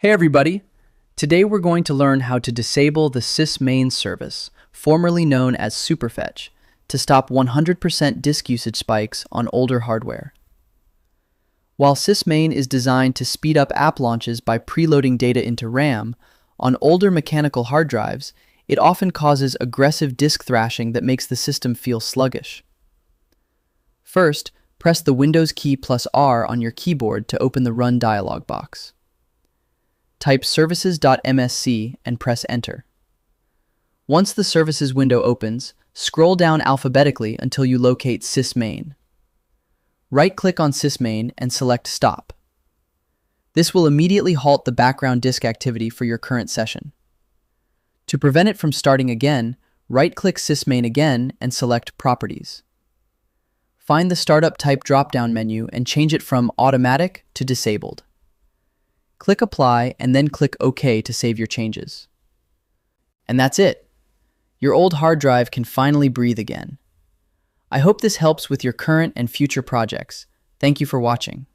Hey everybody! Today we're going to learn how to disable the SysMain service, formerly known as Superfetch, to stop 100% disk usage spikes on older hardware. While SysMain is designed to speed up app launches by preloading data into RAM, on older mechanical hard drives, it often causes aggressive disk thrashing that makes the system feel sluggish. First, press the Windows key plus R on your keyboard to open the Run dialog box. Type services.msc and press Enter. Once the Services window opens, scroll down alphabetically until you locate SysMain. Right-click on SysMain and select Stop. This will immediately halt the background disk activity for your current session. To prevent it from starting again, right-click SysMain again and select Properties. Find the Startup Type drop-down menu and change it from Automatic to Disabled. Click Apply and then click OK to save your changes. And that's it. Your old hard drive can finally breathe again. I hope this helps with your current and future projects. Thank you for watching.